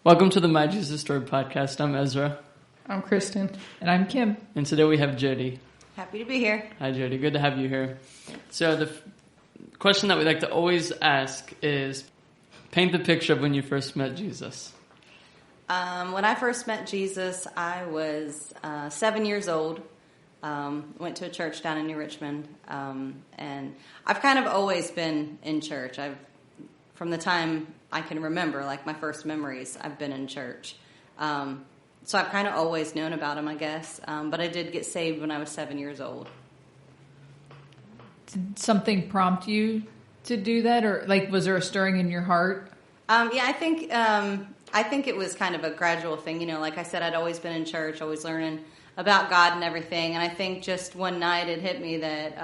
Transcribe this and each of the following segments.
Welcome to the My Jesus Story podcast. I'm Ezra. I'm Kristen. And I'm Kim. And today we have Jodie. Happy to be here. Hi, Jodie. Good to have you here. So the question that we like to always ask is, paint the picture of when you first met Jesus. When I first met Jesus, I was 7 years old. Went to a church down in New Richmond. And I've kind of always been in church. From the time I can remember, like my first memories, I've been in church. So I've kind of always known about him, I guess. But I did get saved when I was 7 years old. Did something prompt you to do that? Or was there a stirring in your heart? Yeah, I think it was kind of a gradual thing. You know, like I said, I'd always been in church, always learning about God and everything. And I think just one night it hit me that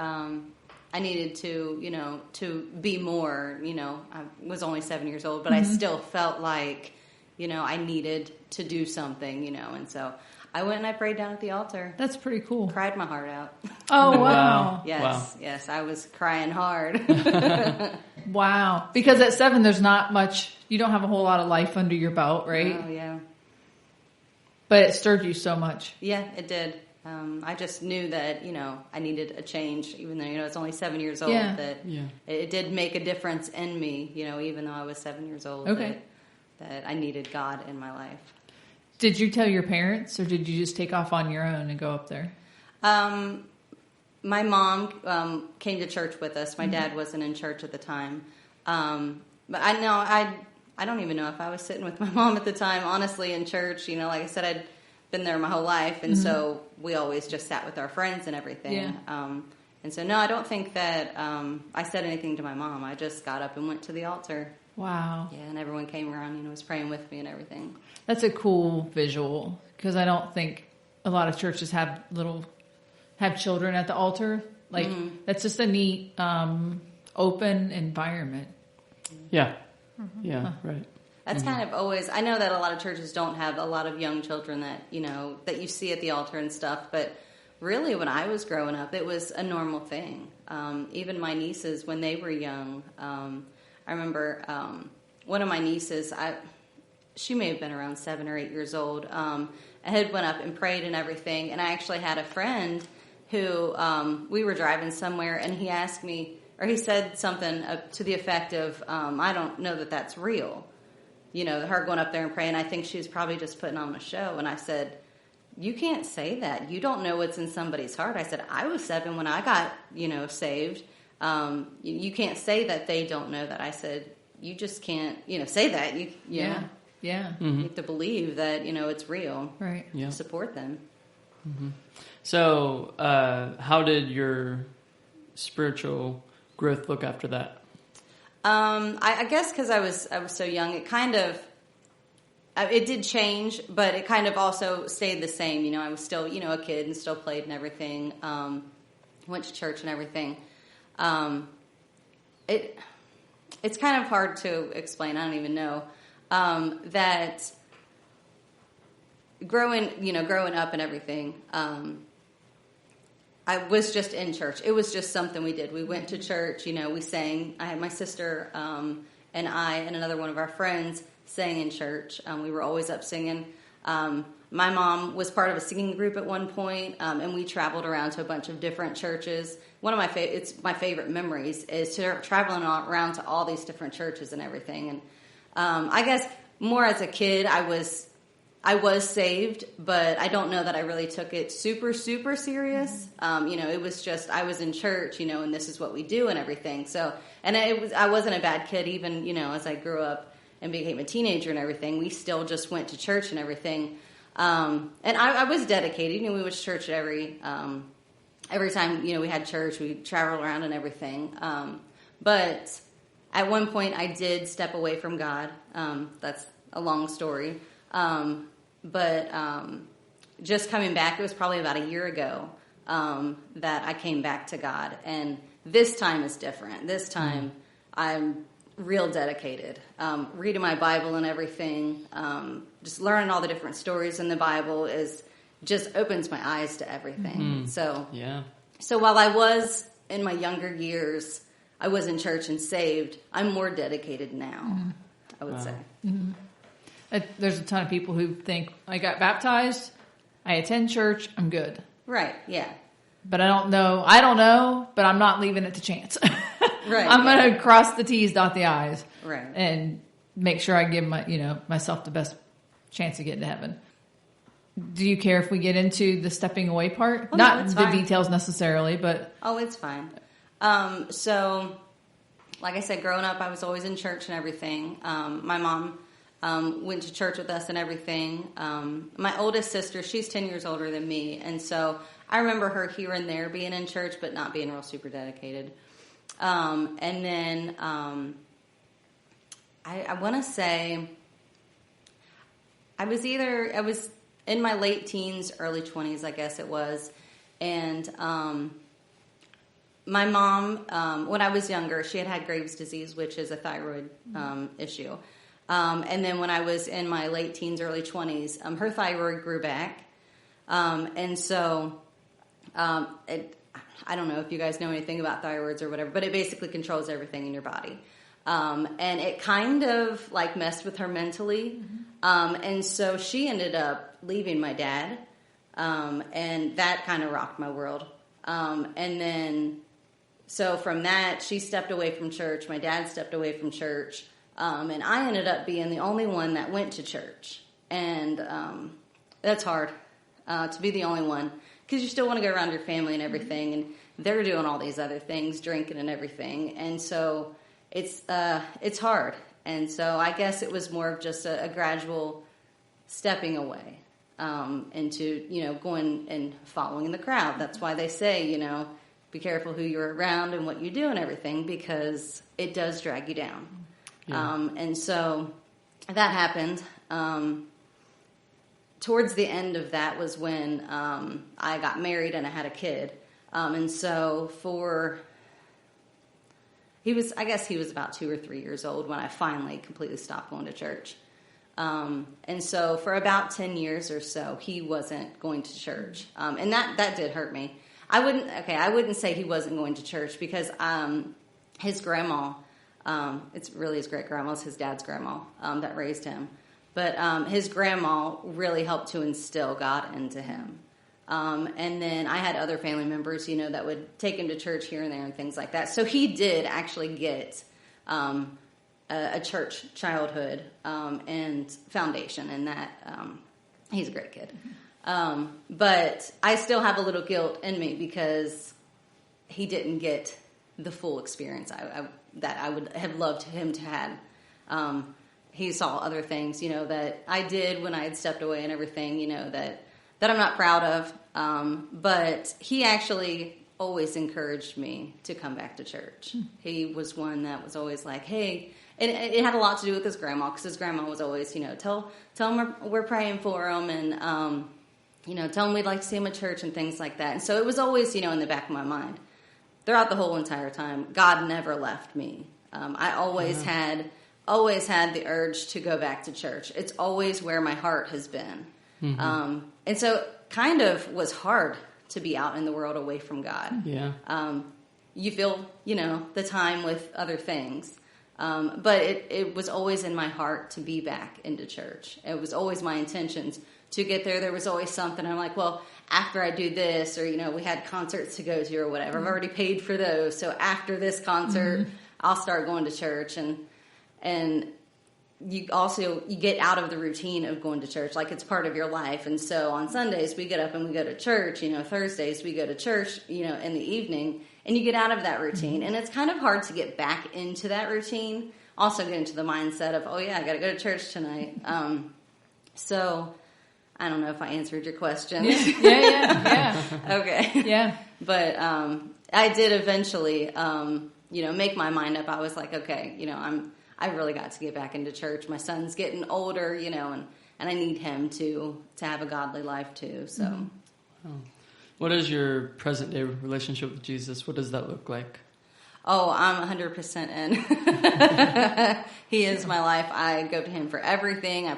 I needed to be more. You know, I was only 7 years old, but I still felt like, I needed to do something, and so I went and I prayed down at the altar. That's pretty cool. Cried my heart out. Oh, wow. Yes, I was crying hard. Wow. Because at 7, there's not much, you don't have a whole lot of life under your belt, right? Oh, yeah. But it stirred you so much. Yeah, it did. I just knew that, I needed a change, even though, I was only 7 years old, it did make a difference in me, even though I was 7 years old, that I needed God in my life. Did you tell your parents, or did you just take off on your own and go up there? My mom came to church with us. My dad wasn't in church at the time. But I don't even know if I was sitting with my mom at the time, honestly, in church. Like I said, I'd been there my whole life, and so we always just sat with our friends and everything. Yeah. And so, no, I don't think that I said anything to my mom. I just got up and went to the altar. Wow. Yeah, and everyone came around, was praying with me and everything. That's a cool visual, because I don't think a lot of churches have children at the altar. That's just a neat, open environment. Yeah. Yeah, right. That's kind of always, I know that a lot of churches don't have a lot of young children that you see at the altar and stuff, but really when I was growing up, it was a normal thing. Even my nieces, when they were young, I remember one of my nieces, she may have been around 7 or 8 years old, I had went up and prayed and everything, and I actually had a friend who, we were driving somewhere, and he asked me, or he said something to the effect of, I don't know that that's real. Her going up there and praying, I think she was probably just putting on a show. And I said, you can't say that. You don't know what's in somebody's heart. I said, I was 7 when I got, saved. You can't say that they don't know that. I said, you just can't, say that. Yeah. You have to believe that, it's real. Right. Yeah. Support them. Mm-hmm. So, how did your spiritual growth look after that? I guess because I was so young, it kind of, it did change, but it kind of also stayed the same. I was still, a kid and still played and everything. Went to church and everything. It's kind of hard to explain. I don't even know, that growing up and everything, I was just in church. It was just something we did. We went to church, we sang. I had my sister and I and another one of our friends sang in church. We were always up singing. My mom was part of a singing group at one point, and we traveled around to a bunch of different churches. One of my favorite memories is traveling around to all these different churches and everything. And I guess more as a kid, I was saved, but I don't know that I really took it super, super serious. It was just, I was in church, and this is what we do and everything. So, and I wasn't a bad kid even, as I grew up and became a teenager and everything. We still just went to church and everything. And I was dedicated. We went to church every time, we had church, we traveled around and everything. But at one point I did step away from God. That's a long story. But just coming back, it was probably about a year ago that I came back to God. And this time is different. This time I'm real dedicated. Reading my Bible and everything, just learning all the different stories in the Bible just opens my eyes to everything. So while I was in my younger years, I was in church and saved, I'm more dedicated now, I would say. Mm-hmm. There's a ton of people who think, I got baptized, I attend church, I'm good. Right, yeah. But I don't know, but I'm not leaving it to chance. Right. I'm going to cross the T's, dot the I's. Right. And make sure I give myself the best chance of getting to heaven. Do you care if we get into the stepping away part? Not the details necessarily, but... Oh, it's fine. So, like I said, growing up, I was always in church and everything. My mom went to church with us and everything. My oldest sister, she's 10 years older than me. And so I remember her here and there being in church, but not being real super dedicated. And then I want to say I was in my late teens, early 20s, I guess it was. And my mom, when I was younger, she had Graves' disease, which is a thyroid issue. And then when I was in my late teens, early 20s, her thyroid grew back. And so I don't know if you guys know anything about thyroids or whatever, but it basically controls everything in your body. And it kind of like messed with her mentally. And so she ended up leaving my dad. And that kind of rocked my world. And then, so from that, she stepped away from church. My dad stepped away from church. And I ended up being the only one that went to church. And that's hard to be the only one. Because you still want to go around your family and everything. And they're doing all these other things, drinking and everything. And so it's hard. And so I guess it was more of just a gradual stepping away into, going and following the crowd. That's why they say, be careful who you're around and what you do and everything, because it does drag you down. Yeah. And so that happened. Towards the end of that was when I got married and I had a kid. And so he was about 2 or 3 years old when I finally completely stopped going to church. And so for about 10 years or so, he wasn't going to church. And that did hurt me. I wouldn't say he wasn't going to church because his grandma, it's really his great grandma, it's his dad's grandma that raised him. But his grandma really helped to instill God into him. And then I had other family members, that would take him to church here and there and things like that. So he did actually get a church childhood and foundation, and that he's a great kid. But I still have a little guilt in me because he didn't get the full experience that I would have loved him to have. He saw other things, that I did when I had stepped away and everything, that I'm not proud of. But he actually always encouraged me to come back to church. He was one that was always like, hey, and it had a lot to do with his grandma, because his grandma was always, tell him we're praying for him, and, tell him we'd like to see him at church and things like that. And so it was always, in the back of my mind. Throughout the whole entire time, God never left me. I always had the urge to go back to church. It's always where my heart has been. Mm-hmm. And so it kind of was hard to be out in the world away from God. Yeah. You feel, the time with other things. But it was always in my heart to be back into church. It was always my intentions to get there. There was always something. I'm like, well, after I do this, or, we had concerts to go to or whatever. Mm-hmm. I've already paid for those. So after this concert, I'll start going to church. And you get out of the routine of going to church, like it's part of your life. And so on Sundays we get up and we go to church, Thursdays we go to church, in the evening, and you get out of that routine. And it's kind of hard to get back into that routine. Also get into the mindset of, oh yeah, I got to go to church tonight. So I don't know if I answered your question. Yeah. Okay. Yeah. But I did eventually, make my mind up. I was like, okay, I really got to get back into church. My son's getting older, and I need him to have a godly life too. So, wow. What is your present day relationship with Jesus? What does that look like? Oh, I'm 100% in. He is my life. I go to him for everything. I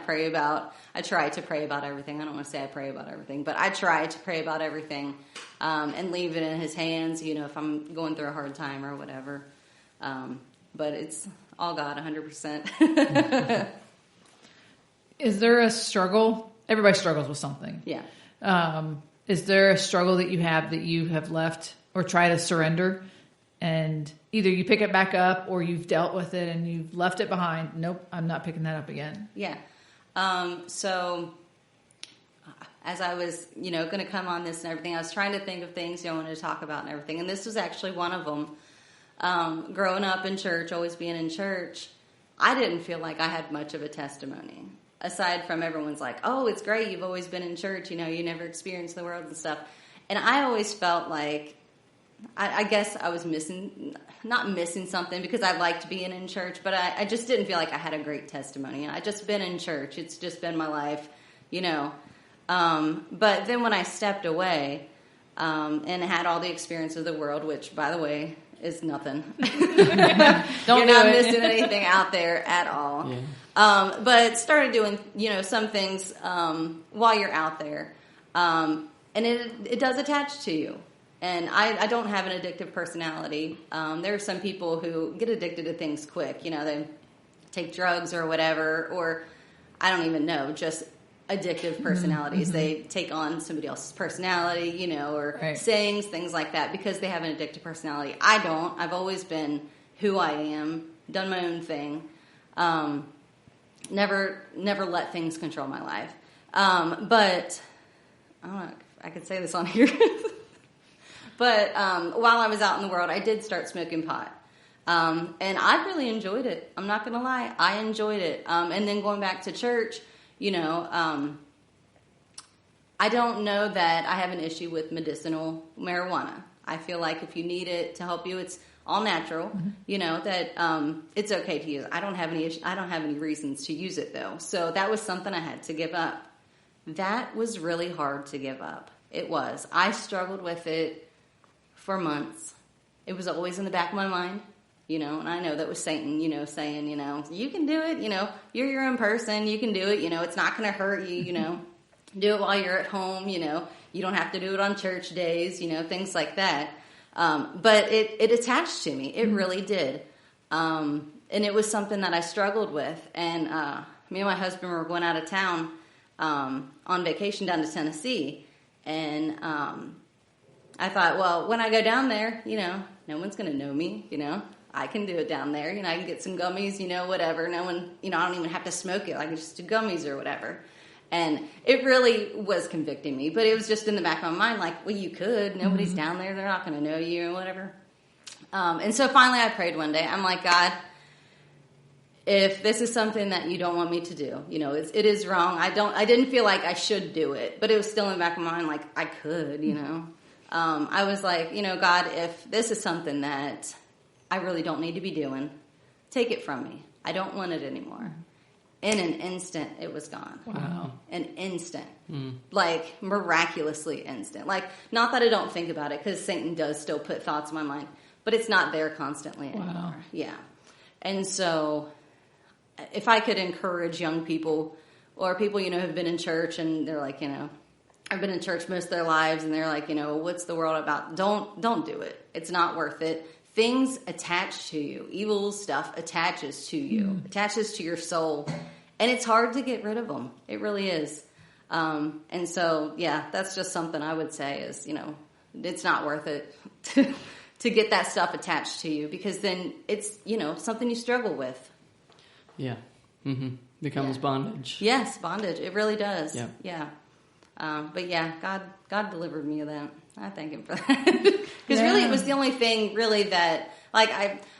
try to pray about everything. I don't want to say I pray about everything, but I try to pray about everything and leave it in his hands, if I'm going through a hard time or whatever. But it's all God, 100%. Is there a struggle? Everybody struggles with something. Yeah. Is there a struggle that you have left or try to surrender, and either you pick it back up or you've dealt with it and you've left it behind? Nope, I'm not picking that up again. Yeah. So as I was, going to come on this and everything, I was trying to think of things I wanted to talk about and everything. And this was actually one of them. Growing up in church, always being in church, I didn't feel like I had much of a testimony. Aside from everyone's like, oh, it's great, you've always been in church, you never experienced the world and stuff. And I always felt like, I guess I was not missing something, because I liked being in church, but I just didn't feel like I had a great testimony. And I just been in church, it's just been my life, But then when I stepped away and had all the experience of the world, which, by the way, is nothing. You're not missing anything out there at all. Yeah. But started doing, some things while you're out there. And it does attach to you. And I don't have an addictive personality. There are some people who get addicted to things quick. They take drugs or whatever, or I don't even know, just addictive personalities. Mm-hmm. They take on somebody else's personality, or right. sayings, things like that, because they have an addictive personality. I don't. I've always been who I am, done my own thing. Never let things control my life. But I don't know if I could say this on here. But while I was out in the world, I did start smoking pot. And I really enjoyed it. I'm not going to lie. I enjoyed it. And then going back to church, I don't know that I have an issue with medicinal marijuana. I feel like if you need it to help you, it's all natural, mm-hmm. That it's okay to use. I don't have any reasons to use it, though. So that was something I had to give up. That was really hard to give up. It was. I struggled with it for months. It was always in the back of my mind, and I know that was Satan, saying, you can do it, you're your own person, you can do it, it's not going to hurt you, do it while you're at home, you don't have to do it on church days, things like that. But it attached to me. It really did. And it was something that I struggled with. And me and my husband were going out of town on vacation down to Tennessee. And I thought, well, when I go down there, no one's going to know me, I can do it down there. I can get some gummies, whatever. No one, I don't even have to smoke it. I can just do gummies or whatever. And it really was convicting me. But it was just in the back of my mind, like, well, you could. Nobody's mm-hmm. down there. They're not going to know you or whatever. And so finally I prayed one day. I'm like, God, if this is something that you don't want me to do, it is wrong. I didn't feel like I should do it. But it was still in the back of my mind, like, I could, I was like, God, if this is something that I really don't need to be doing, take it from me. I don't want it anymore. In an instant, it was gone. Wow. An instant. Like, miraculously instant. Like, not that I don't think about it, because Satan does still put thoughts in my mind, but it's not there constantly anymore. Wow. Yeah. And so, if I could encourage young people, or people, who've been in church, and they're like, I've been in church most of their lives, and they're like, what's the world about? Don't do it. It's not worth it. Things attach to you. Evil stuff attaches to you, attaches to your soul. And it's hard to get rid of them. It really is. And so, yeah, that's just something I would say is, it's not worth it to get that stuff attached to you, because then it's, something you struggle with. Yeah. Mm-hmm. Becomes bondage. Yes, bondage. It really does. Yeah. Yeah. But yeah, God delivered me of that. I thank him for that. Because really, it was the only thing really that, like,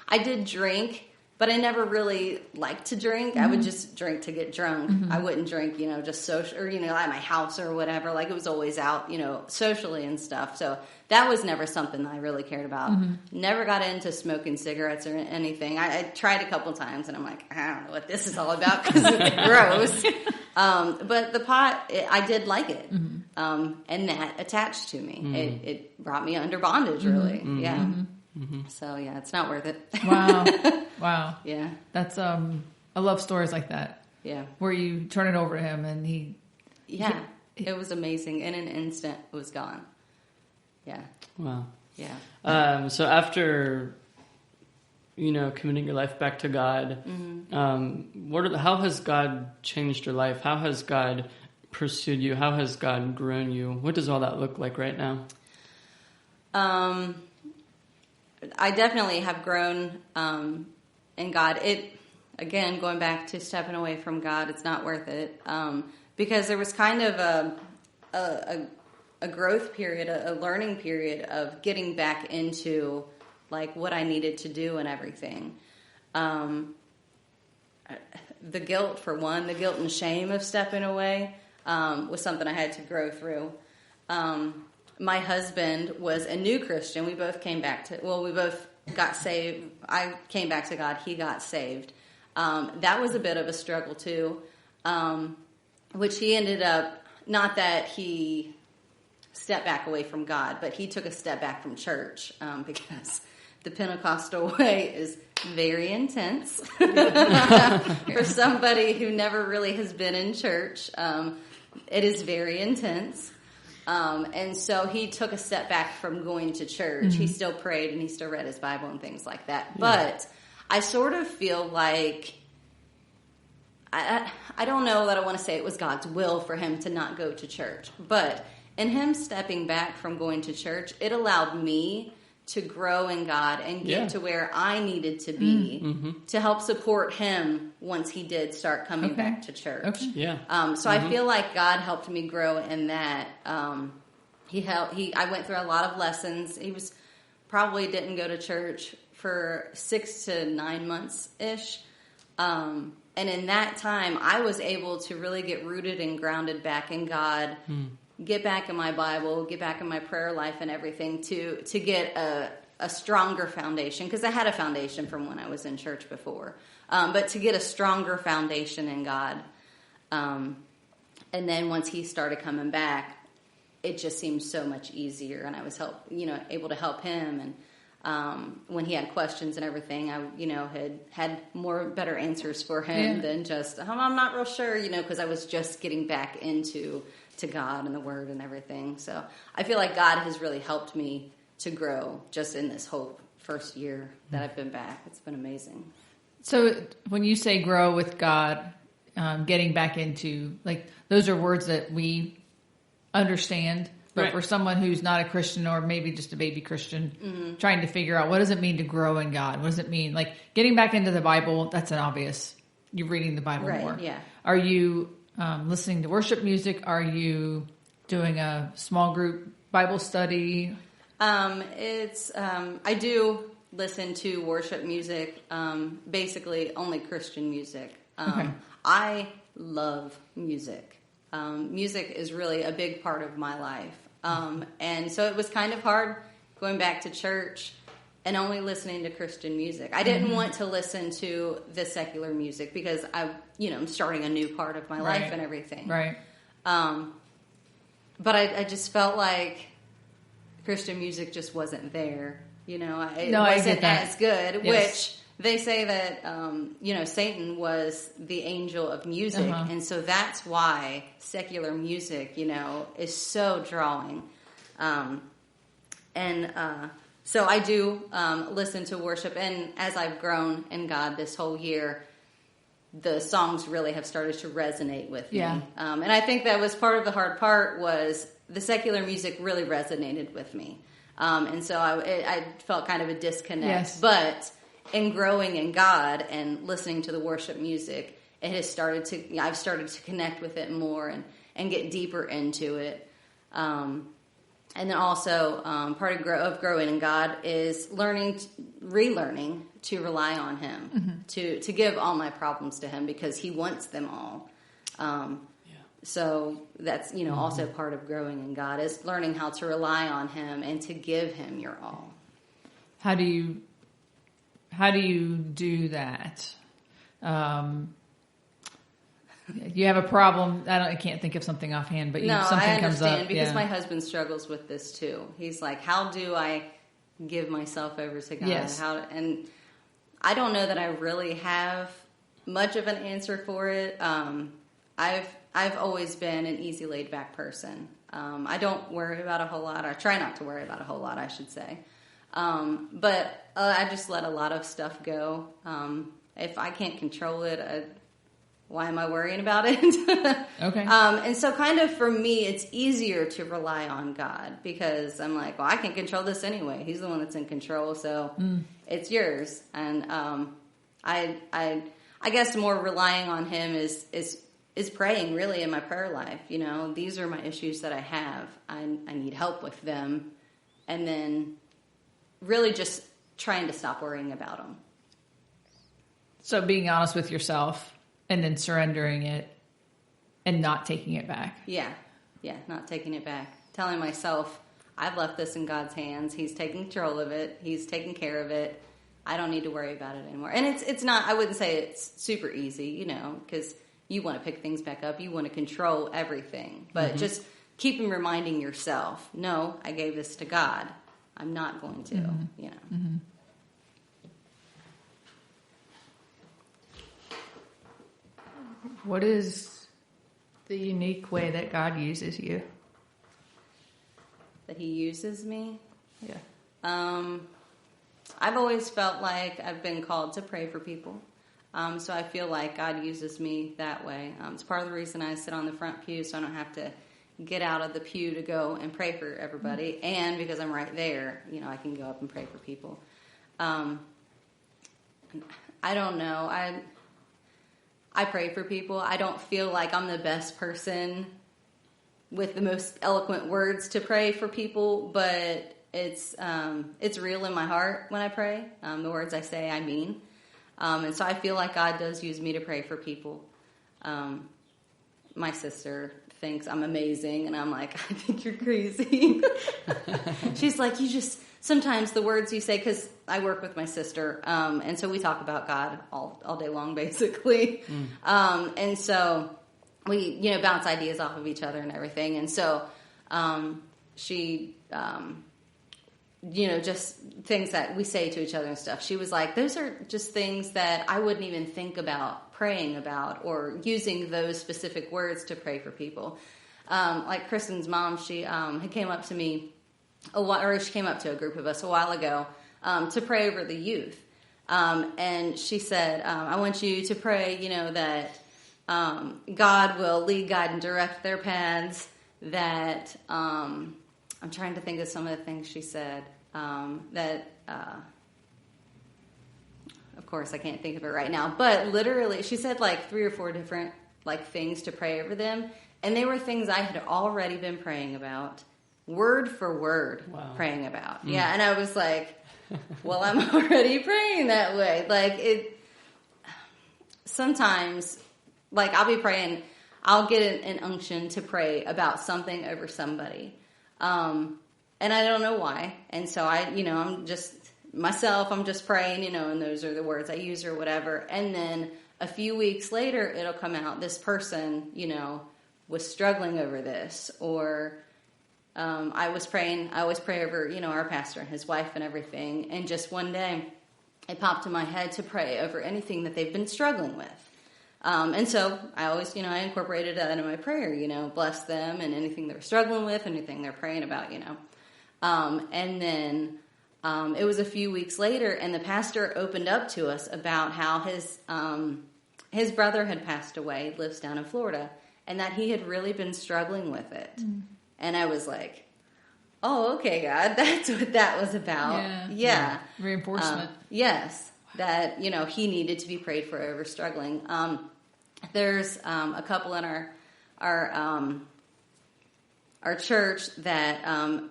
I did drink, but I never really liked to drink. Mm-hmm. I would just drink to get drunk. Mm-hmm. I wouldn't drink, just social, or, at my house or whatever. Like, it was always out, socially and stuff. So that was never something that I really cared about. Mm-hmm. Never got into smoking cigarettes or anything. I tried a couple times, and I'm like, I don't know what this is all about, because it's gross. But the pot, I did like it. Mm-hmm. And that attached to me. Mm-hmm. It brought me under bondage, really. Mm-hmm. Yeah. Mm-hmm. So, yeah, it's not worth it. Wow. Wow. Yeah. That's, I love stories like that. Yeah. Where you turn it over to him and he... Yeah. It was amazing. In an instant, it was gone. Yeah. Wow. Yeah. So after committing your life back to God. Mm-hmm. How has God changed your life? How has God pursued you? How has God grown you? What does all that look like right now? I definitely have grown in God. Again, going back to stepping away from God, it's not worth it, because there was kind of a growth period, a learning period of getting back into like what I needed to do and everything. The guilt, for one, the guilt and shame of stepping away was something I had to grow through. My husband was a new Christian. We both we both got saved. I came back to God. He got saved. That was a bit of a struggle too, which he ended up, not that he stepped back away from God, but he took a step back from church, because the Pentecostal way is very intense. For somebody who never really has been in church, it is very intense. And so he took a step back from going to church. Mm-hmm. He still prayed and he still read his Bible and things like that. Yeah. But I sort of feel like, I don't know that I want to say it was God's will for him to not go to church. But in him stepping back from going to church, it allowed me to grow in God and get to where I needed to be to help support him once he did start coming back to church. Okay. Yeah. I feel like God helped me grow in that. I went through a lot of lessons. He probably didn't go to church for 6 to 9 months ish. And in that time, I was able to really get rooted and grounded back in God, get back in my Bible, get back in my prayer life and everything to get a stronger foundation. Because I had a foundation from when I was in church before. But to get a stronger foundation in God. And then once he started coming back, it just seemed so much easier. And I was able to help him. And when he had questions and everything, I had better answers for him than just, I'm not real sure, because I was just getting back to God and the Word and everything. So I feel like God has really helped me to grow just in this whole first year that I've been back. It's been amazing. So when you say grow with God, getting back into, like, those are words that we understand. But for someone who's not a Christian or maybe just a baby Christian, trying to figure out what does it mean to grow in God? What does it mean? Like getting back into the Bible, that's an obvious. You're reading the Bible more. Yeah. Are you listening to worship music? Are you doing a small group Bible study? I do listen to worship music, basically only Christian music. I love music. Music is really a big part of my life. And so it was kind of hard going back to church and only listening to Christian music. I didn't want to listen to the secular music because I'm starting a new part of my life and everything. Right. But I just felt like Christian music just wasn't there. It wasn't as good, which they say that, Satan was the angel of music. And so that's why secular music, is so drawing. So I do listen to worship. And as I've grown in God this whole year, the songs really have started to resonate with me. And I think that was part of the hard part was the secular music really resonated with me. And so I felt kind of a disconnect. Yes. But in growing in God and listening to the worship music, I've started to connect with it more and get deeper into it. And then also part of growing in God is relearning to rely on Him, to give all my problems to Him because He wants them all. So that's also part of growing in God is learning how to rely on Him and to give Him your all. How do you do that? You have a problem. I can't think of something offhand, but something comes up. I understand because my husband struggles with this too. He's like, "How do I give myself over to God?" Yes. And I don't know that I really have much of an answer for it. I've always been an easy laid back person. I don't worry about a whole lot. I try not to worry about a whole lot, I should say. But I just let a lot of stuff go. If I can't control it, why am I worrying about it? Okay. And so kind of for me, it's easier to rely on God because I'm like, well, I can control this anyway. He's the one that's in control, so it's yours. And I guess more relying on Him is praying really in my prayer life. You know, these are my issues that I have. I need help with them, and then really just trying to stop worrying about them. So being honest with yourself and then surrendering it and not taking it back. Yeah, not taking it back. Telling myself, I've left this in God's hands. He's taking control of it. He's taking care of it. I don't need to worry about it anymore. And it's not, I wouldn't say it's super easy, you know, because you want to pick things back up. You want to control everything. But just keeping reminding yourself, no, I gave this to God. I'm not going to, you know. Mm-hmm. What is the unique way that God uses you? That He uses me? Yeah. I've always felt like I've been called to pray for people. So I feel like God uses me that way. It's part of the reason I sit on the front pew, so I don't have to get out of the pew to go and pray for everybody. And because I'm right there, you know, I can go up and pray for people. I don't know. I pray for people. I don't feel like I'm the best person with the most eloquent words to pray for people, but it's real in my heart when I pray. The words I say, I mean. And so I feel like God does use me to pray for people. My sister thinks I'm amazing, and I'm like, I think you're crazy. She's like, sometimes the words you say, because I work with my sister, and so we talk about God all day long, basically. And so we, you know, bounce ideas off of each other and everything. And so she, you know, just things that we say to each other and stuff. She was like, those are just things that I wouldn't even think about praying about or using those specific words to pray for people. Like Kristen's mom, she had came up to me she came up to a group of us a while ago to pray over the youth. And she said, I want you to pray, you know, that God will lead, guide, and direct their paths, that I'm trying to think of some of the things she said, of course I can't think of it right now, but literally she said like 3 or 4 different like things to pray over them, and they were things I had already been praying about, word for word. Wow. Praying about. Yeah, and I was like, well, I'm already praying that way. Like it sometimes, like I'll be praying, I'll get an unction to pray about something over somebody. And I don't know why. And so I'm just myself, I'm just praying, you know, and those are the words I use or whatever. And then a few weeks later, it'll come out, this person, you know, was struggling over this. Or I always pray over, you know, our pastor and his wife and everything. And just one day, it popped in my head to pray over anything that they've been struggling with. And so I always, you know, I incorporated that in my prayer, you know, bless them and anything they're struggling with, anything they're praying about, you know. And then it was a few weeks later, and the pastor opened up to us about how his brother had passed away, lives down in Florida, and that he had really been struggling with it. Mm. And I was like, oh, okay, God, that's what that was about. Yeah. Reinforcement. Yes. That, you know, he needed to be prayed for over struggling. There's a couple in our church that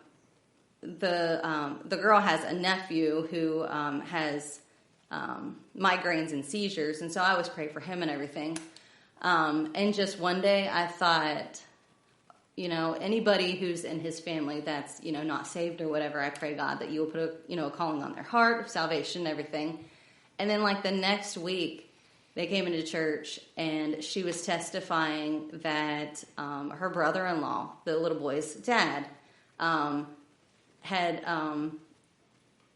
the girl has a nephew who has migraines and seizures, and so I always pray for him and everything. And just one day I thought, you know, anybody who's in his family that's, you know, not saved or whatever, I pray, God, that you will put a calling on their heart of salvation and everything. And then, like, the next week, they came into church, and she was testifying that her brother-in-law, the little boy's dad, had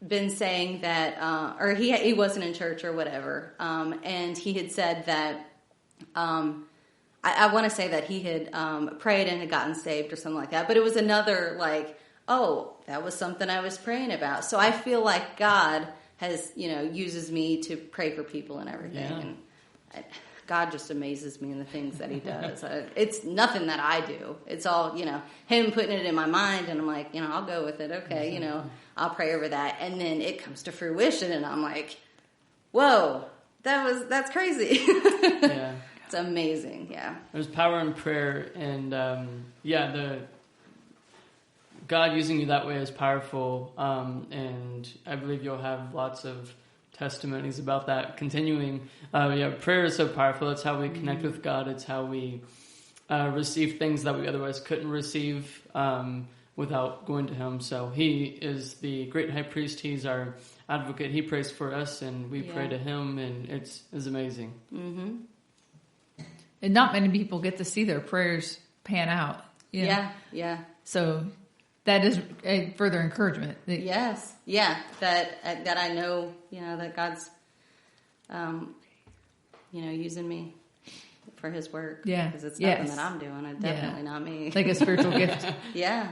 been saying that, or he wasn't in church or whatever, and he had said that, I want to say that he had prayed and had gotten saved or something like that, but it was another, like, oh, that was something I was praying about. So I feel like God has, uses me to pray for people and everything. Yeah. And God just amazes me in the things that he does. It's nothing that I do. It's all, him putting it in my mind, and I'm like, I'll go with it. Okay, I'll pray over that. And then it comes to fruition, and I'm like, whoa, that's crazy. Yeah. It's amazing, yeah. There's power in prayer, and God using you that way is powerful, and I believe you'll have lots of testimonies about that continuing. Prayer is so powerful. It's how we connect with God. It's how we receive things that we otherwise couldn't receive without going to him. So he is the great high priest. He's our advocate. He prays for us, and we pray to him, and it's amazing. Mm-hmm. And not many people get to see their prayers pan out. Yeah. So that is a further encouragement. Yes. Yeah. That I know, that God's, using me for his work. Yeah. Because it's nothing that I'm doing. It's definitely not me. Like a spiritual gift. Yeah.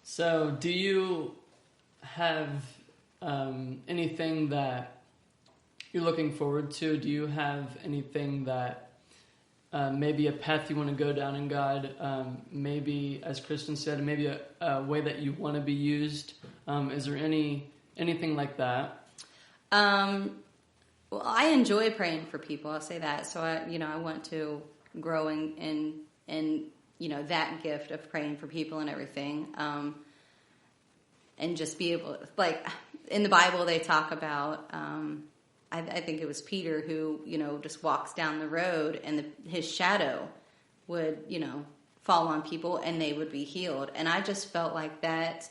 So do you have anything that you're looking forward to? Do you have anything that maybe a path you want to go down in God, maybe, as Kristen said, maybe a way that you want to be used? Is there anything like that? Well, I enjoy praying for people. I'll say that. So I want to grow in that gift of praying for people and everything. And just be able, like in the Bible, they talk about, I think it was Peter who, just walks down the road, and his shadow would, fall on people and they would be healed. And I just felt like that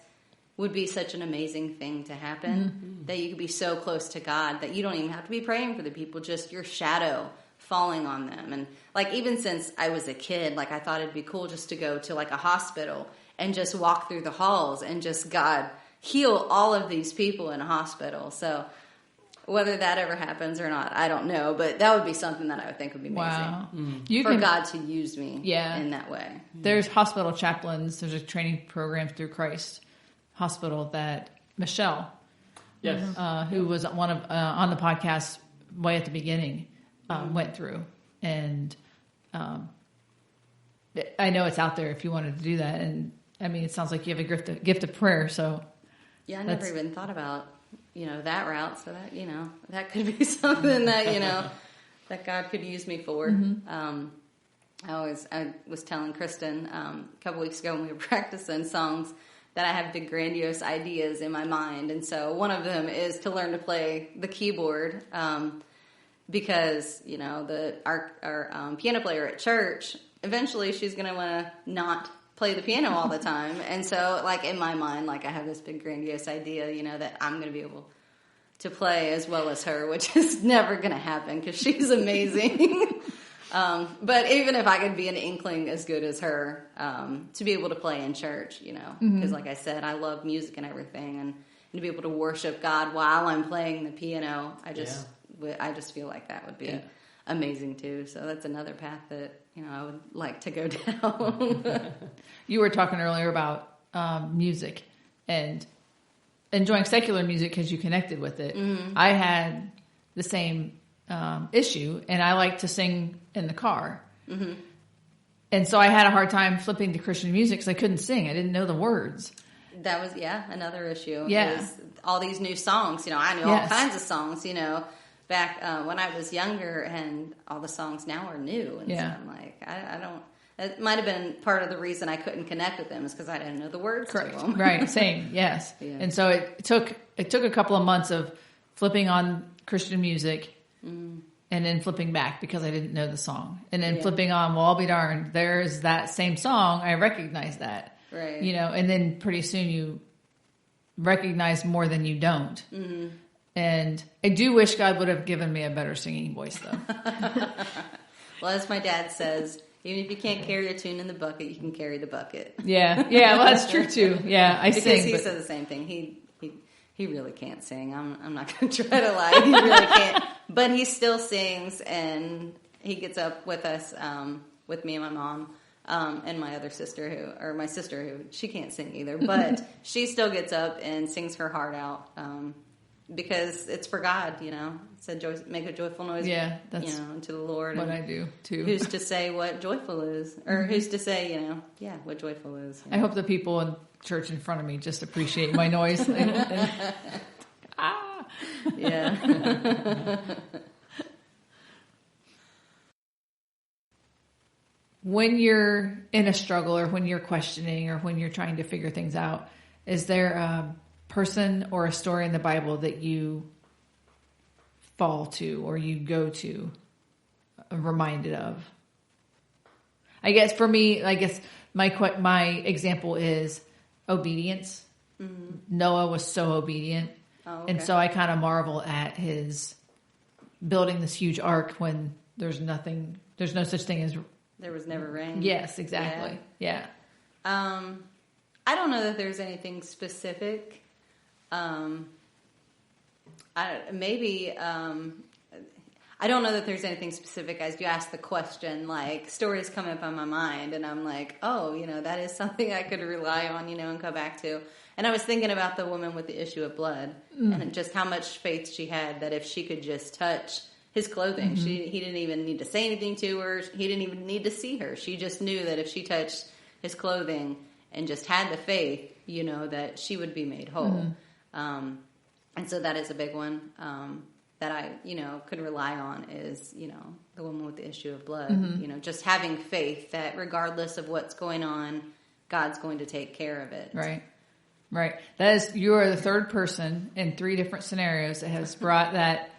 would be such an amazing thing to happen, that you could be so close to God that you don't even have to be praying for the people, just your shadow falling on them. And like, even since I was a kid, like I thought it'd be cool just to go to like a hospital and just walk through the halls and just God heal all of these people in a hospital. So whether that ever happens or not, I don't know, but that would be something that I would think would be amazing. Wow. God to use me in that way. There's hospital chaplains. There's a training program through Christ Hospital that Michelle, who was one of on the podcast way at the beginning, went through. And I know it's out there if you wanted to do that. And I mean, it sounds like you have a gift of prayer. So yeah, I never even thought about, that route. So that, that could be something that, that God could use me for. I was telling Kristen a couple weeks ago when we were practicing songs that I have big grandiose ideas in my mind. And so one of them is to learn to play the keyboard, because, our piano player at church, eventually she's going to want to not play the piano all the time. And so, like, in my mind, like, I have this big grandiose idea, that I'm going to be able to play as well as her, which is never going to happen because she's amazing. But even if I could be an inkling as good as her, to be able to play in church, because like I said, I love music and everything, and to be able to worship God while I'm playing the piano, I just feel like that would be amazing too. So that's another path that, I would like to go down. You were talking earlier about music and enjoying secular music because you connected with it. I had the same issue, and I like to sing in the car. And so I had a hard time flipping to Christian music because I couldn't sing. I didn't know the words. That was, another issue. Yeah. Is all these new songs. I knew all kinds of songs, back when I was younger, and all the songs now are new. And so I'm like, I don't, it might have been part of the reason I couldn't connect with them is because I didn't know the words Correct. to them. Right, same, yes. Yeah. And so it took a couple of months of flipping on Christian music and then flipping back because I didn't know the song. And then flipping on, well, I'll be darned, there's that same song, I recognize that. Right. And then pretty soon you recognize more than you don't. And I do wish God would have given me a better singing voice, though. Well, as my dad says, even if you can't carry a tune in the bucket, you can carry the bucket. Yeah, well, that's true too. Yeah, I because sing. He said the same thing. He really can't sing. I'm not going to try to lie. He really can't. But he still sings, and he gets up with us with me and my mom. And my other sister my sister who, she can't sing either, but she still gets up and sings her heart out, because it's for God, you know. It said, make a joyful noise, that's to the Lord. What I do too. Who's to say what joyful is, or who's to say, what joyful is. I hope the people in church in front of me just appreciate my noise. Yeah. When you're in a struggle, or when you're questioning, or when you're trying to figure things out, is there a person or a story in the Bible that you fall to, or you go to, reminded of? I guess for me, my example is obedience. Mm-hmm. Noah was so obedient. Oh, okay. And so I kind of marvel at his building this huge ark when there's no such thing as... There was never rain. Yes, exactly. Yeah. I don't know that there's anything specific. I don't know that there's anything specific as you ask the question. Like, stories come up on my mind, and I'm like, oh, that is something I could rely on, and come back to. And I was thinking about the woman with the issue of blood, and just how much faith she had that if she could just touch his clothing, he didn't even need to say anything to her. He didn't even need to see her. She just knew that if she touched his clothing and just had the faith, that she would be made whole. And so that is a big one that I, could rely on is, the woman with the issue of blood. Just having faith that regardless of what's going on, God's going to take care of it. Right. Right. You are the third person in 3 different scenarios that has brought that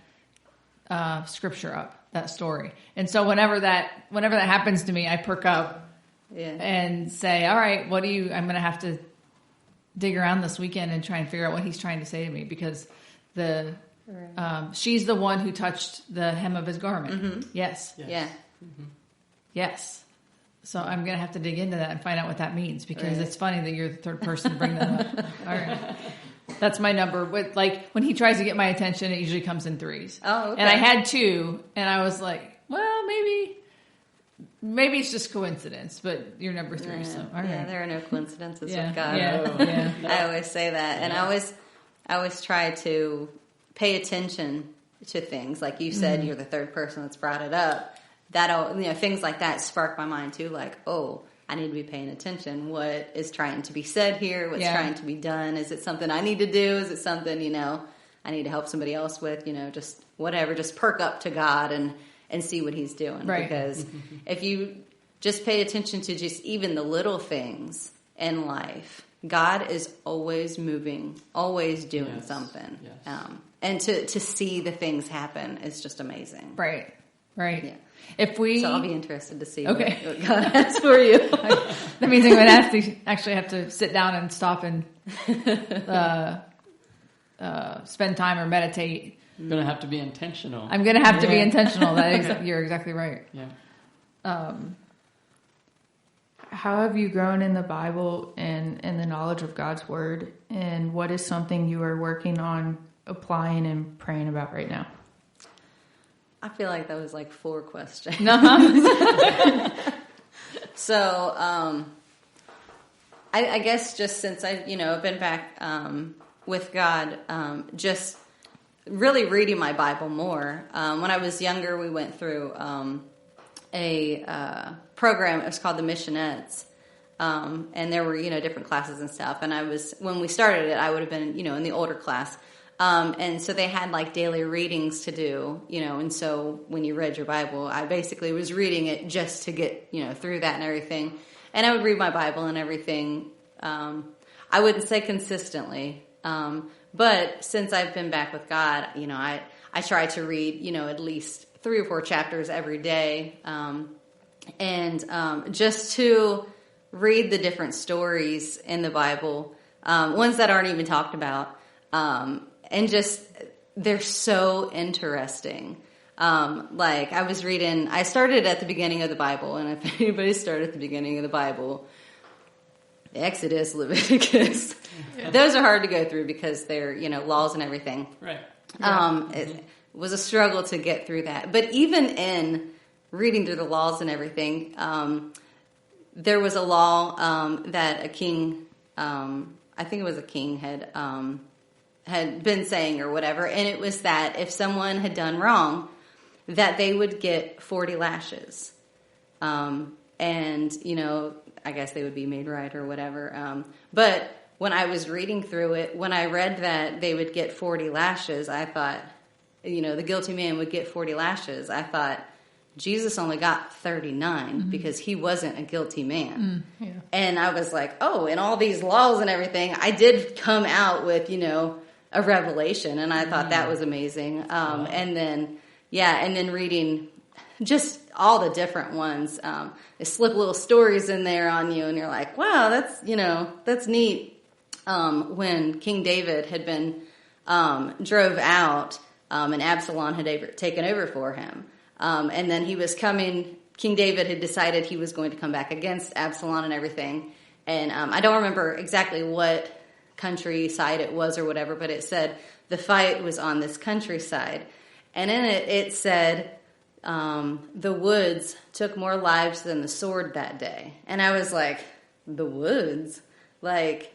scripture up, that story. And so whenever that happens to me, I perk up and say, all right, I'm going to have to dig around this weekend and try and figure out what he's trying to say to me, because she's the one who touched the hem of his garment. Mm-hmm. Yes. Yeah. Mm-hmm. Yes. So I'm going to have to dig into that and find out what that means, because it's funny that you're the third person to bring that up. All right. That's my number. When he tries to get my attention, it usually comes in 3s. Oh, okay. And I had 2, and I was like, well, maybe it's just coincidence, but you're number 3. Yeah. So, all right. Yeah, there are no coincidences with God. Yeah. I always say that. And I always try to pay attention to things. Like you said, you're the third person that's brought it up. Things like that spark my mind too. Like, oh, I need to be paying attention. What is trying to be said here? What's trying to be done? Is it something I need to do? Is it something, I need to help somebody else with? Just whatever. Just perk up to God and see what he's doing. Right. Because if you just pay attention to just even the little things in life, God is always moving, always doing something. Yes. And to see the things happen is just amazing. Right. Yeah. So I'll be interested to see what God has for you. That means I'm going to actually have to sit down and stop and spend time or meditate. You're going to have to be intentional. I'm going to have to be intentional. You're exactly right. Yeah. How have you grown in the Bible and in the knowledge of God's Word? And what is something you are working on applying and praying about right now? I feel like that was like 4 questions. So, I guess just since I've been back with God, just really reading my Bible more. When I was younger, we went through a program. It was called the Missionettes. And there were, different classes and stuff. And when we started it, I would have been, in the older class. And so they had like daily readings to do, and so when you read your Bible, I basically was reading it just to get, through that and everything. And I would read my Bible and everything. I wouldn't say consistently. But since I've been back with God, I try to read, at least 3 or 4 chapters every day. And just to read the different stories in the Bible, ones that aren't even talked about, and just, they're so interesting. Like I was reading, I started at the beginning of the Bible, and if anybody started at the beginning of the Bible, Exodus, Leviticus, those are hard to go through because they're, laws and everything. Right. It was a struggle to get through that. But even in reading through the laws and everything, there was a law that a king, I think it was a king, had been saying or whatever, and it was that if someone had done wrong, that they would get 40 lashes. And, you know, I guess they would be made right or whatever. But when I was reading through it, when I read that they would get 40 lashes, I thought, you know, the guilty man would get 40 lashes. I thought, Jesus only got 39 because he wasn't a guilty man. Yeah. And I was like, oh, and all these laws and everything, I did come out with, you know, a revelation. And I thought that was amazing. And then reading just all the different ones. They slip little stories in there on you and you're like, wow, that's neat. When King David had been drove out and Absalom had taken over for him. And then he was coming, King David had decided he was going to come back against Absalom and everything. And I don't remember exactly what countryside it was or whatever, but it said the fight was on this countryside. And in it said, the woods took more lives than the sword that day. And I was like, the woods? Like,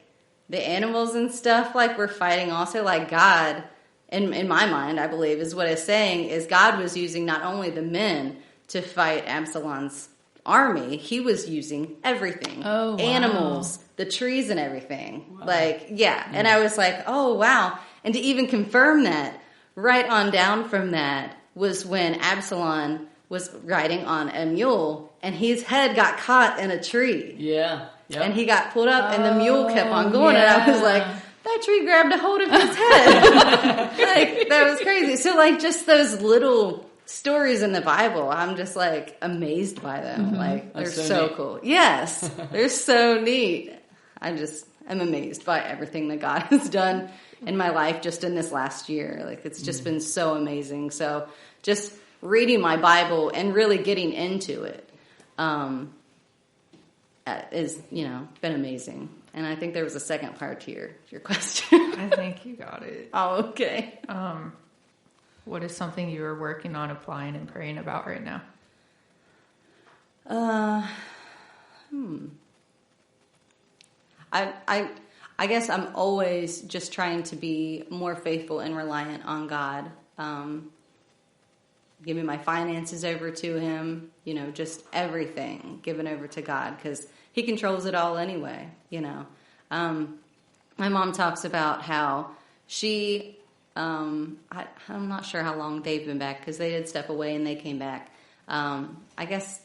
the animals and stuff, like, we're fighting also, like, God... In my mind, I believe, is what it's saying, is God was using not only the men to fight Absalom's army, he was using everything. Oh, wow. Animals, the trees and everything. Wow. Like, yeah. And I was like, oh, wow. And to even confirm that, right on down from that was when Absalom was riding on a mule, and his head got caught in a tree. Yeah. Yep. And he got pulled up, and the mule kept on going, and I was like... that tree grabbed a hold of his head. Like, that was crazy. So, like, just those little stories in the Bible, I'm just, like, amazed by them. Like, they're so cool. Yes, they're so neat. I'm amazed by everything that God has done in my life just in this last year. Like, it's just been so amazing. So, just reading my Bible and really getting into it is, you know, been amazing. And I think there was a second part to your question. I think you got it. Oh, okay. What is something you are working on applying and praying about right now? I guess I'm always just trying to be more faithful and reliant on God. Giving my finances over to him, you know, just everything given over to God, because he controls it all anyway, you know. My mom talks about how she, I'm not sure how long they've been back, because they did step away and they came back. I guess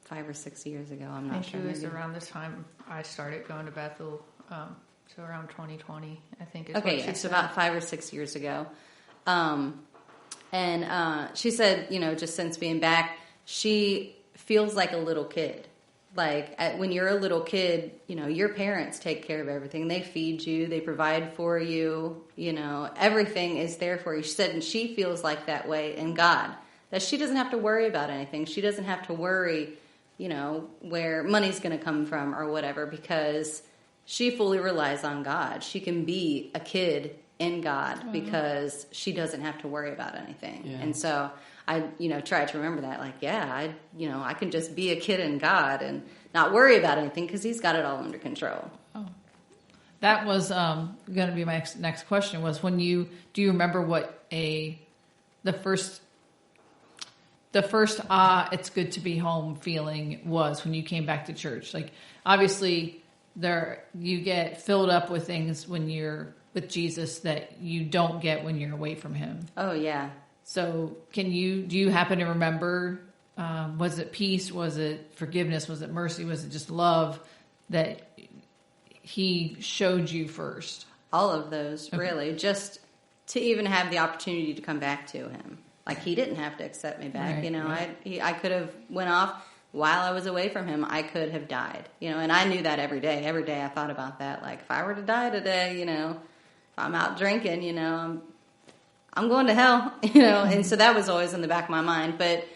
5 or 6 years ago, I'm not sure. I think it was around this time I started going to Bethel, so around 2020, I think is okay, what she so said. about 5 or 6 years ago. And she said, you know, just since being back, she feels like a little kid. Like, when you're a little kid, you know, your parents take care of everything. They feed you. They provide for you. You know, everything is there for you. She said, and she feels like that way in God, that she doesn't have to worry about anything. She doesn't have to worry, you know, where money's going to come from or whatever, because she fully relies on God. She can be a kid in God because she doesn't have to worry about anything. Yeah. And so I, you know, try to remember that, like, yeah, I can just be a kid in God and not worry about anything because he's got it all under control. Oh, that was going to be my next question, was do you remember what the first it's good to be home feeling was when you came back to church? Like, obviously you get filled up with things when you're with Jesus that you don't get when you're away from him. Oh, yeah. So do you happen to remember, was it peace? Was it forgiveness? Was it mercy? Was it just love that he showed you first? All of those, really. Just to even have the opportunity to come back to him. Like, he didn't have to accept me back. Right, you know, right. I could have went off while I was away from him. I could have died, you know, and I knew that every day. Every day I thought about that. Like, if I were to die today, you know, if I'm out drinking, you know, I'm going to hell, you know, and so that was always in the back of my mind. But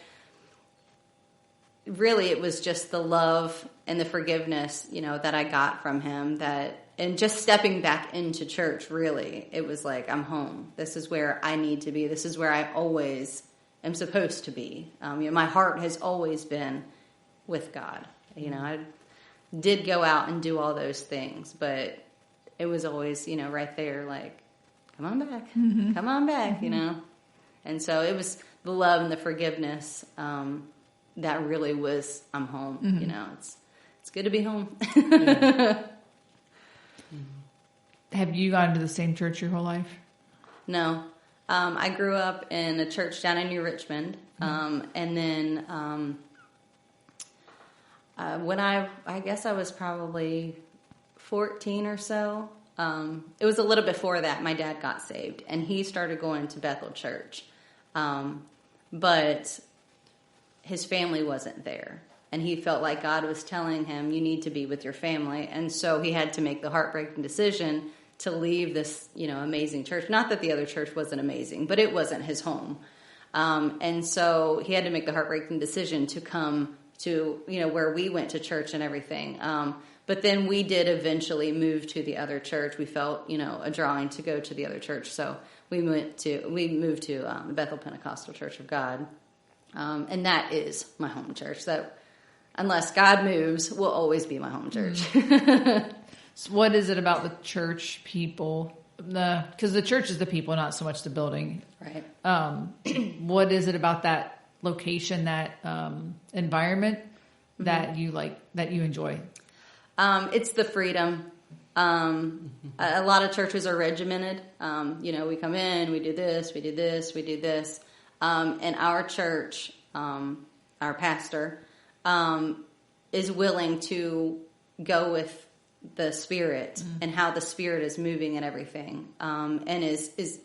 really, it was just the love and the forgiveness, you know, that I got from him, and just stepping back into church, really, it was like, I'm home. This is where I need to be. This is where I always am supposed to be. My heart has always been with God. I did go out and do all those things, but it was always, right there, like, come on back, come on back, And so it was the love and the forgiveness that really was, I'm home. It's good to be home. Have you gone to the same church your whole life? No. I grew up in a church down in New Richmond. And then when I guess I was probably 14 or so, it was a little before that my dad got saved. And he started going to Bethel Church. But his family wasn't there. And he felt like God was telling him, you need to be with your family. And so he had to make the heartbreaking decision to leave this, amazing church. Not that the other church wasn't amazing, but it wasn't his home. And so he had to make the heartbreaking decision to come to, where we went to church and everything. But then we did eventually move to the other church. We felt, a drawing to go to the other church. So we moved to the Bethel Pentecostal Church of God. And that is my home church. That, unless God moves, will always be my home church. So what is it about the church people? Because the church is the people, not so much the building. Right. What is it about that location, that environment that you like, that you enjoy? It's the freedom. A lot of churches are regimented. We come in, we do this, we do this, we do this. And our church, our pastor, is willing to go with the Spirit and how the Spirit is moving and everything. And is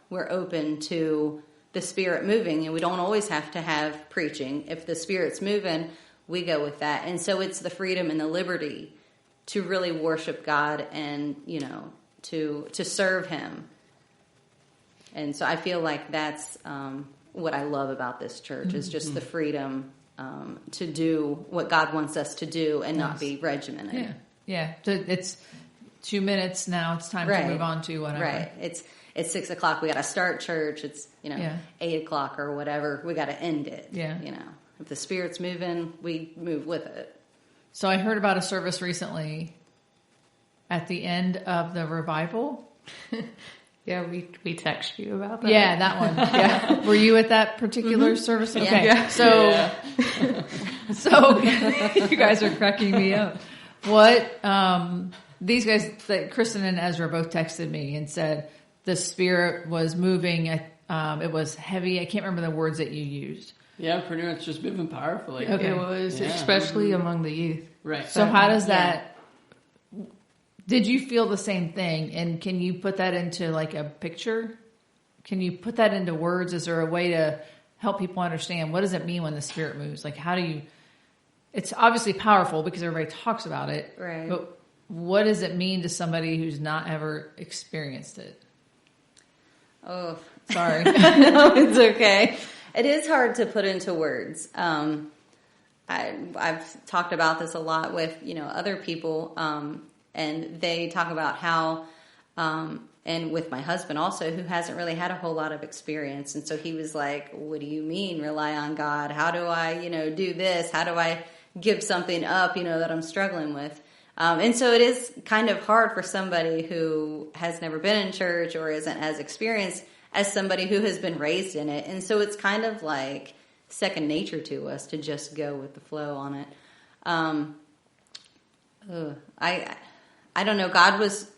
we're open to the Spirit moving, and we don't always have to have preaching. If the Spirit's moving, we go with that. And so it's the freedom and the liberty to really worship God and, to serve Him. And so I feel like that's what I love about this church is just the freedom to do what God wants us to do and not be regimented. Yeah. It's 2 minutes now. It's time to move on to whatever. Right. It's 6:00. We got to start church. It's 8:00 or whatever. We got to end it. Yeah. If the Spirit's moving, we move with it. So I heard about a service recently at the end of the revival. Yeah, we text you about that. Yeah, that one. Yeah. Were you at that particular service? Okay. Yeah. So you guys are cracking me up. What these guys, Kristen and Ezra, both texted me and said the Spirit was moving. It was heavy. I can't remember the words that you used. Yeah, pretty much just moving powerfully. Okay. It was, especially among the youth. Right. So how does that? Did you feel the same thing? And can you put that into like a picture? Can you put that into words? Is there a way to help people understand what does it mean when the Spirit moves? Like, how do you? It's obviously powerful because everybody talks about it. Right. But what does it mean to somebody who's not ever experienced it? Oh, sorry. No, it's okay. It is hard to put into words. I've talked about this a lot with, other people, and they talk about how, and with my husband also, who hasn't really had a whole lot of experience. And so he was like, what do you mean rely on God? How do I, do this? How do I give something up, that I'm struggling with? And so it is kind of hard for somebody who has never been in church or isn't as experienced as somebody who has been raised in it. And so it's kind of like second nature to us to just go with the flow on it. I don't know. God was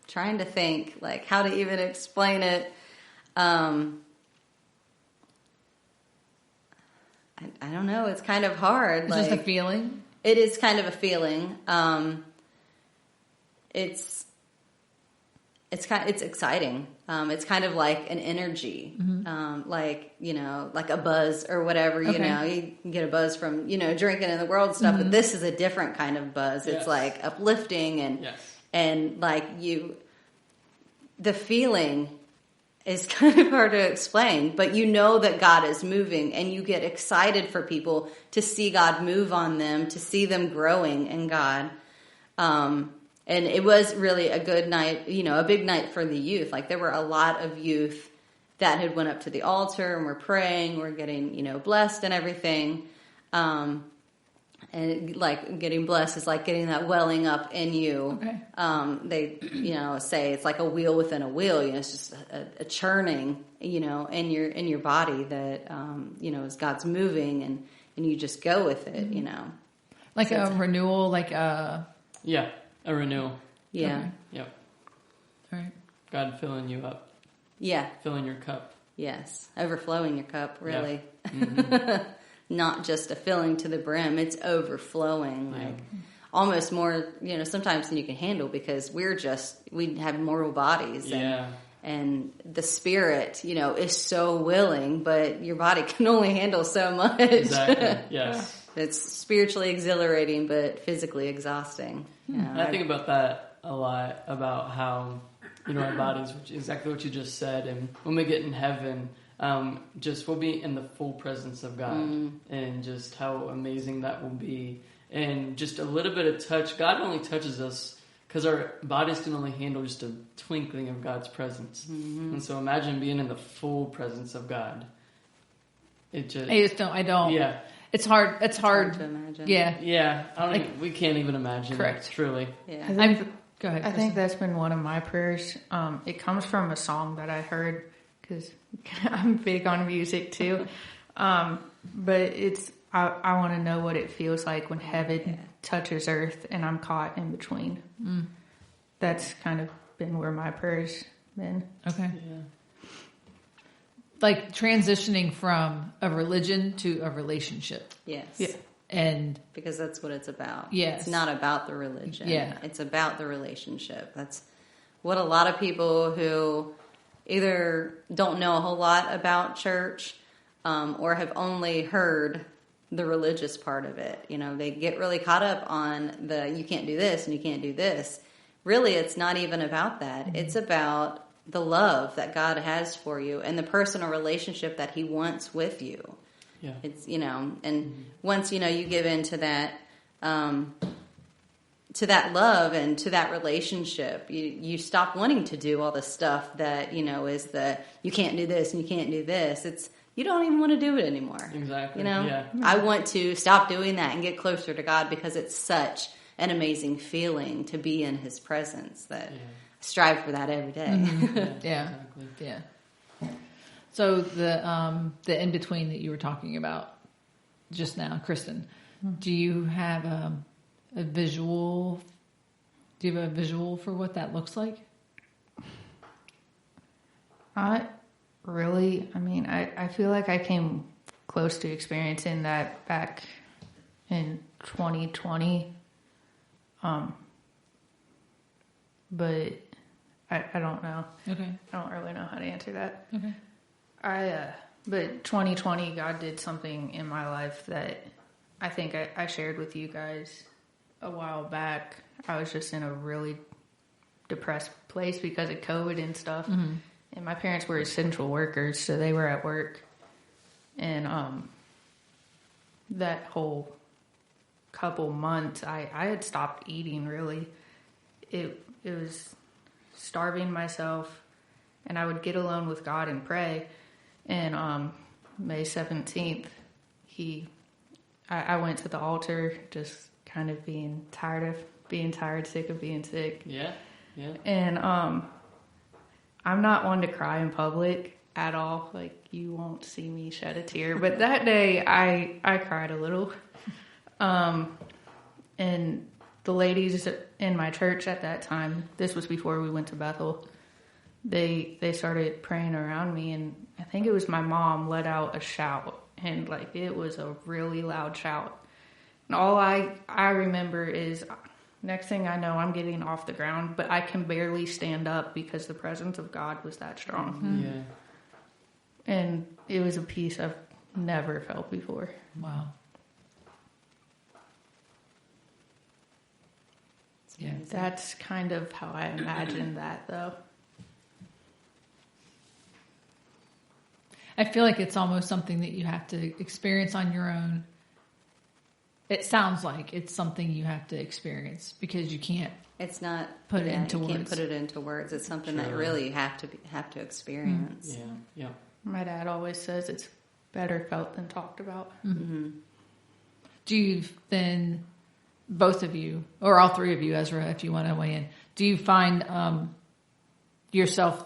trying to think like how to even explain it. I don't know. It's kind of hard. It's just a feeling. It is kind of a feeling. It's exciting. It's kind of like an energy, like a buzz or whatever. You can get a buzz from drinking in the world and stuff. But this is a different kind of buzz. It's like uplifting and like the feeling is kind of hard to explain. But that God is moving, and you get excited for people to see God move on them, to see them growing in God. And it was really a good night, a big night for the youth. Like there were a lot of youth that had went up to the altar and we're praying, we're getting, blessed and everything. And like getting blessed is like getting that welling up in you. Okay. They, say it's like a wheel within a wheel. It's just a churning, in your body that, as God's moving and you just go with it, Like So a renewal, like a... Yeah, a renewal. Yeah. Okay. Yep. All right. God filling you up, Yeah. filling your cup. Yes. Overflowing your cup, really. Yeah. Mm-hmm. Not just a filling to the brim, it's overflowing, like almost more, sometimes than you can handle, because we have mortal bodies. And the spirit, is so willing, but your body can only handle so much. Exactly. Yes. It's spiritually exhilarating, but physically exhausting. And I think about that a lot, about how, our bodies, which is exactly what you just said, and when we get in heaven, we'll be in the full presence of God, and just how amazing that will be. And just a little bit of touch. God only touches us because our bodies can only handle just a twinkling of God's presence. Mm-hmm. And so imagine being in the full presence of God. I don't. Yeah. It's hard to imagine. Yeah. Yeah. We can't even imagine. Correct. It, truly. Yeah. Go ahead. I think that's been one of my prayers. It comes from a song that I heard, because I'm big on music too. But it's, I want to know what it feels like when heaven touches earth and I'm caught in between. That's kind of been where my prayers been. Okay. Yeah. Like transitioning from a religion to a relationship. Yes. Yeah. And because that's what it's about. Yes. It's not about the religion. Yeah. It's about the relationship. That's what a lot of people who either don't know a whole lot about church, or have only heard the religious part of it. They get really caught up on you can't do this and you can't do this. Really, it's not even about that. Mm-hmm. It's about the love that God has for you and the personal relationship that He wants with you. Yeah. It's, and once, you give into that, to that love and to that relationship, you stop wanting to do all the stuff that, is you can't do this and you can't do this. You don't even want to do it anymore. Exactly. Yeah. I want to stop doing that and get closer to God, because it's such an amazing feeling to be in His presence that I strive for that every day. Mm-hmm. Yeah. Exactly. Yeah. So the in between that you were talking about just now, Kristen, do you have a visual? Do you have a visual for what that looks like? Not really. I mean, I feel like I came close to experiencing that back in 2020. But I don't know. Okay. I don't really know how to answer that. Okay. But 2020, God did something in my life that I think I shared with you guys a while back. I was just in a really depressed place because of COVID and stuff. Mm-hmm. And my parents were essential workers, so they were at work. And that whole couple months, I had stopped eating, really. It was starving myself, and I would get alone with God and pray. And May 17th, I went to the altar, just kind of being tired, sick of being sick. Yeah. And I'm not one to cry in public at all. Like, you won't see me shed a tear. But that day, I cried a little. And the ladies in my church at that time, this was before we went to Bethel, they started praying around me, and I think it was my mom let out a shout, and like it was a really loud shout. And all I remember is, next thing I know, I'm getting off the ground, but I can barely stand up because the presence of God was that strong. Mm-hmm. Yeah. And it was a peace I've never felt before. Wow. Yeah. That's kind of how I imagine that, though. I feel like it's almost something that you have to experience on your own. It sounds like it's something you have to experience, because you can't It's not Put it into you can't words. put it into words. It's something that Sure. really you have to experience. Yeah. My dad always says it's better felt than talked about. Mm-hmm. Do you then, both of you, or all three of you, Ezra, if you want to weigh in, do you find yourself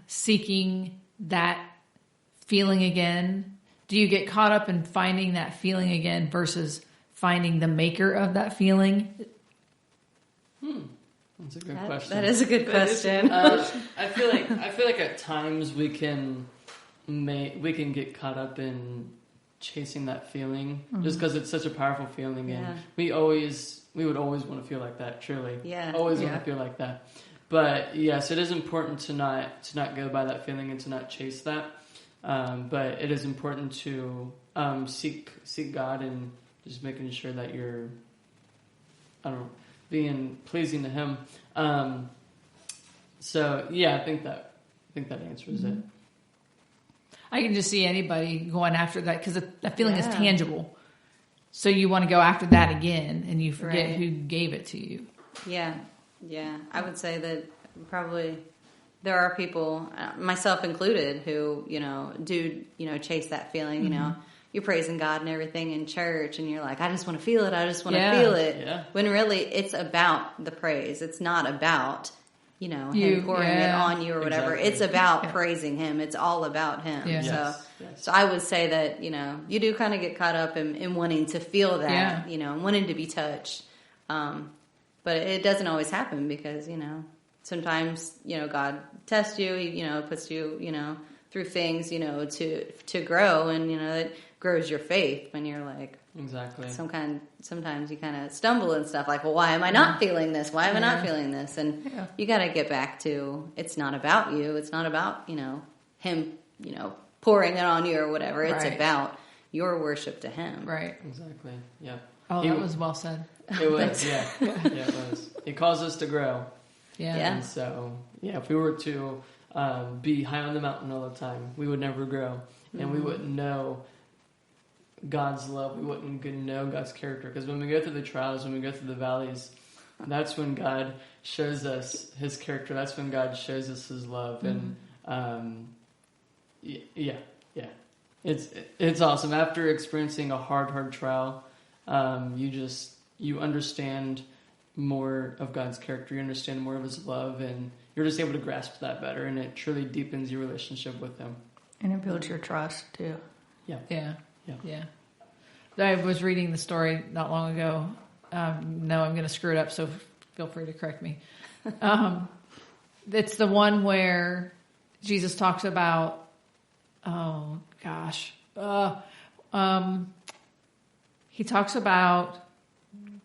seeking that feeling again? Do you get caught up in finding that feeling again versus finding the maker of that feeling? That's a good question. That is a good question. I feel like at times we can get caught up in chasing that feeling just because it's such a powerful feeling, and we would always want to feel like that. Truly, always want to feel like that. But yes, it is important to not go by that feeling and to not chase that. But it is important to seek God and just making sure that you're, being pleasing to Him. So yeah, I think that answers it. I can just see anybody going after that because that feeling is tangible. So you want to go after that again, and you forget who gave it to you. Yeah. I would say that probably there are people, myself included, who do chase that feeling. You're praising God and everything in church, and you're like, I just want to feel it. I just want to feel it. Yeah. When really, it's about the praise. It's not about Him pouring it on you or whatever. Exactly. It's about praising Him. It's all about Him. Yeah. So I would say that you do kind of get caught up in wanting to feel that, wanting to be touched. But it doesn't always happen because sometimes God tests you. He puts you through things to grow, and it grows your faith when you're like. Exactly. Sometimes you kind of stumble and stuff like, well, why am I not feeling this? Why am I not feeling this? And you got to get back to, it's not about you. It's not about, Him, pouring it on you or whatever. It's about your worship to Him. Right. Exactly. Yeah. Oh, that was well said. It was. Yeah, it was. It calls us to grow. Yeah. And so, if we were to be high on the mountain all the time, we would never grow. And we wouldn't know God's love. We wouldn't know God's character, because when we go through the trials, when we go through the valleys, that's when God shows us His character. That's when God shows us His love. And it's awesome. After experiencing a hard trial, you understand more of God's character. You understand more of His love, and you're just able to grasp that better, and it truly deepens your relationship with Him. And it builds your trust too. Yeah. I was reading the story not long ago. No, I'm going to screw it up, so feel free to correct me. It's the one where Jesus talks about, he talks about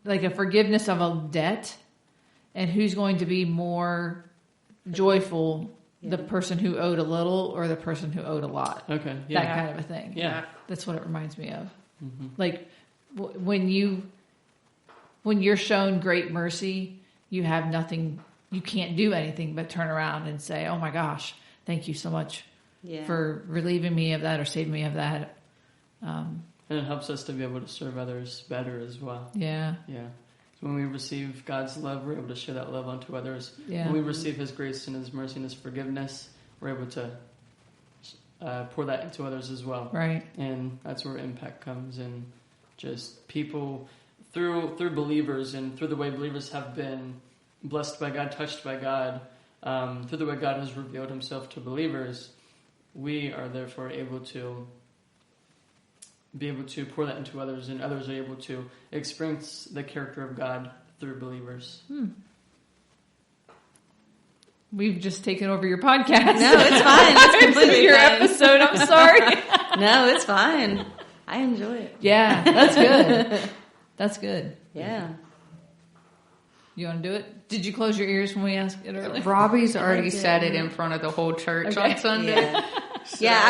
like a forgiveness of a debt, and who's going to be more joyful, the person who owed a little or the person who owed a lot. Okay. Yeah. That kind of a thing. Yeah. That's what it reminds me of. Mm-hmm. Like when you're shown great mercy, you have nothing, you can't do anything but turn around and say, oh my gosh, thank you so much for relieving me of that or saving me of that. And it helps us to be able to serve others better as well. Yeah. Yeah. When we receive God's love, we're able to share that love onto others. Yeah. When we receive His grace and His mercy and His forgiveness, we're able to pour that into others as well. Right. And that's where impact comes, and just people through believers and through the way believers have been blessed by God, touched by God, through the way God has revealed Himself to believers, we are therefore able to be able to pour that into others, and others are able to experience the character of God through believers. We've just taken over your podcast. No, it's fine. It's completely your fine. episode. I'm sorry. No, it's fine. I enjoy it. Yeah, that's good. That's good. Yeah. You want to do it? Did you close your ears when we asked it earlier? Robbie's already said it in front of the whole church on Sunday. Yeah. So. Yeah,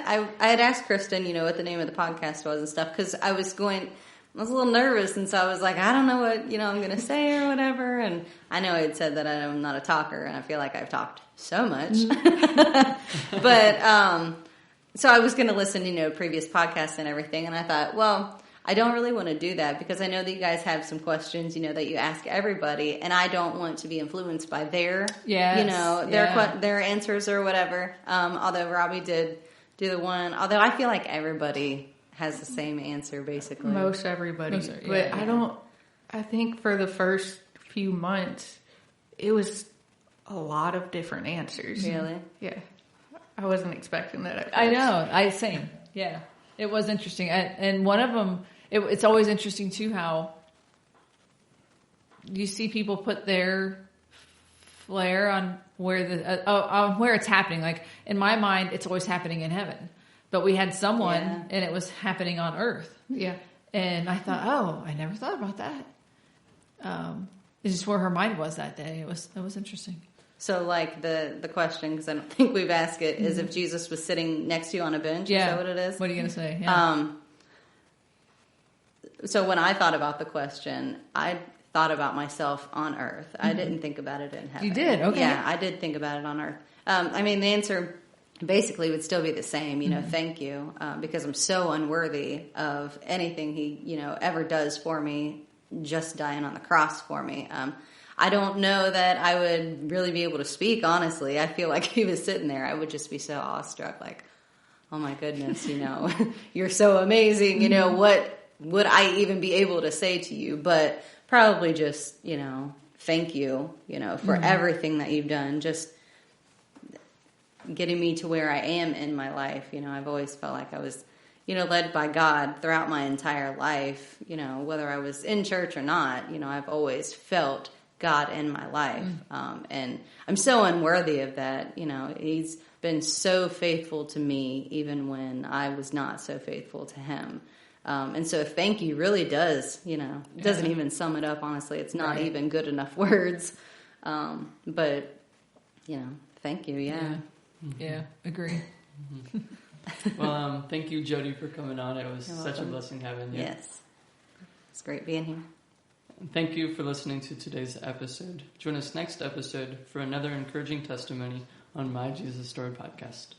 I had asked Kristen, what the name of the podcast was and stuff, because I was a little nervous, and so I was like, I don't know what, I'm going to say or whatever, and I know I had said that I'm not a talker, and I feel like I've talked so much, but, so I was going to listen, previous podcasts and everything, and I thought, well, I don't really want to do that because I know that you guys have some questions, that you ask everybody, and I don't want to be influenced by their, their answers or whatever. Although Robbie did do the one, although I feel like everybody has the same answer basically. Most everybody. But I think for the first few months, it was a lot of different answers. Really? Yeah. I wasn't expecting that at first. I know. Same. Yeah. It was interesting. And one of them, it's always interesting too how you see people put their flair on where on where it's happening. Like in my mind, it's always happening in heaven, but we had someone and it was happening on earth. Yeah. And I thought, I never thought about that. It's just where her mind was that day. It was interesting. So, like, the question, because I don't think we've asked it, is if Jesus was sitting next to you on a bench. Yeah. Is that what it is? What are you going to say? Yeah. So when I thought about the question, I thought about myself on earth. Mm-hmm. I didn't think about it in heaven. You did? Okay. Yeah, I did think about it on earth. I mean, the answer basically would still be the same, thank you, because I'm so unworthy of anything he, ever does for me, just dying on the cross for me. I don't know that I would really be able to speak, honestly. I feel like if he was sitting there, I would just be so awestruck, like, oh my goodness, you're so amazing, what would I even be able to say to you? But probably just, thank you, for everything that you've done, just getting me to where I am in my life. I've always felt like I was, led by God throughout my entire life, whether I was in church or not, I've always felt God in my life. And I'm so unworthy of that. He's been so faithful to me, even when I was not so faithful to him. And so thank you really does, doesn't even sum it up, honestly. It's not even good enough words. But, thank you. Yeah. Yeah, agree. Well, thank you, Jodie, for coming on. It was such a blessing having you. Yes. It's great being here. Thank you for listening to today's episode. Join us next episode for another encouraging testimony on My Jesus Story podcast.